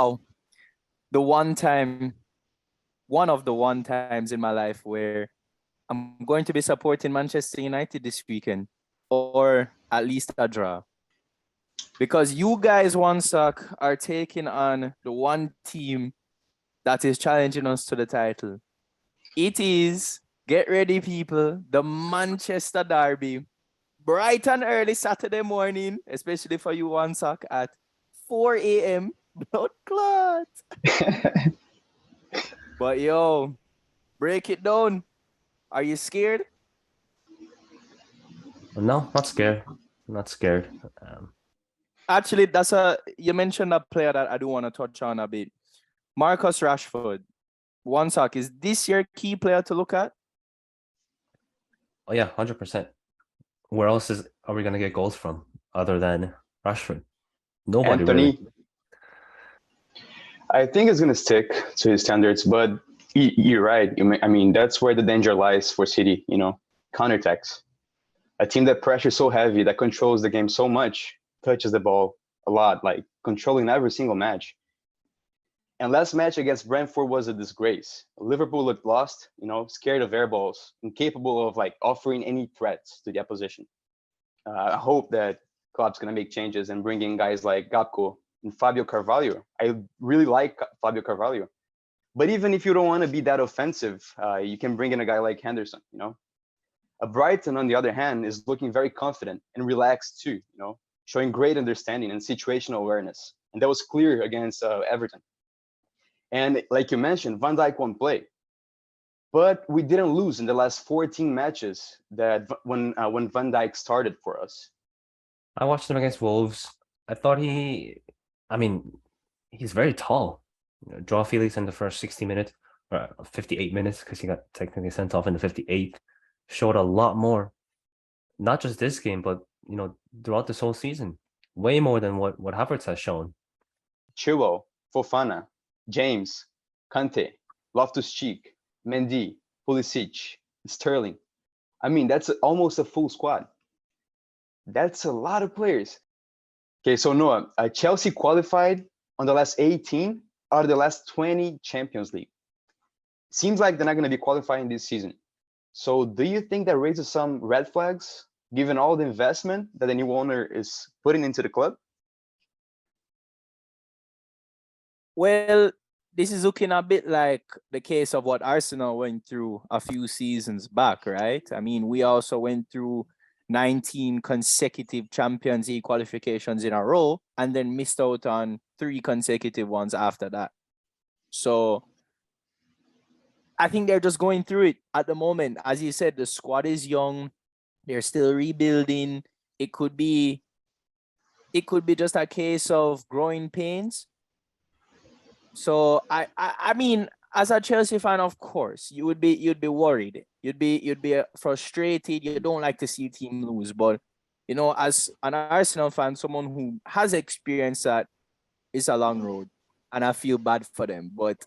wow, the one of the one times in my life where I'm going to be supporting Manchester United this weekend, or at least a draw. Because you guys, One Sock, are taking on the one team that is challenging us to the title. It is, get ready, people, the Manchester Derby. Bright and early Saturday morning, especially for you, One Sock, at 4 a.m. Blood clot. But yo, break it down. Are you scared? No, not scared. Not scared. Actually, you mentioned a player that I do want to touch on a bit. Marcus Rashford. One Sock, is this your key player to look at? Oh yeah, 100%. Where else are we gonna get goals from other than Rashford? Nobody Anthony, really. I think it's going to stick to his standards, but you're right. I mean, that's where the danger lies for City, counterattacks. A team that pressures so heavy, that controls the game so much, touches the ball a lot, like controlling every single match. And last match against Brentford was a disgrace. Liverpool looked lost, scared of air balls, incapable of offering any threats to the opposition. I hope that Klopp's going to make changes and bring in guys like Gakpo and Fabio Carvalho. I really like Fabio Carvalho. But even if you don't want to be that offensive, you can bring in a guy like Henderson, Brighton, on the other hand, is looking very confident and relaxed too, showing great understanding and situational awareness. And that was clear against Everton. And like you mentioned, Van Dijk won't play. But we didn't lose in the last 14 matches when Van Dijk started for us. I watched him against Wolves. I thought he's very tall. Joao Felix in the first 60 minutes, or 58 minutes, because he got technically sent off in the 58th, showed a lot more. Not just this game, but throughout this whole season. Way more than what Havertz has shown. Chilwell, Fofana, James, Kante, Loftus-Cheek, Mendy, Pulisic, Sterling. I mean, that's almost a full squad. That's a lot of players. Okay, so Noah, Chelsea qualified on the last 18 out of the last 20 Champions League. Seems like they're not going to be qualifying this season. So do you think that raises some red flags, given all the investment that the new owner is putting into the club? Well, this is looking a bit like the case of what Arsenal went through a few seasons back, right? I mean, we also went through 19 consecutive Champions League qualifications in a row and then missed out on 3 consecutive ones after that. So I think they're just going through it at the moment. As you said, the squad is young. They're still rebuilding. It could be just a case of growing pains. So I mean, as a Chelsea fan, of course, you'd be worried. You'd be frustrated. You don't like to see a team lose, but as an Arsenal fan, someone who has experienced that, it's a long road, and I feel bad for them. But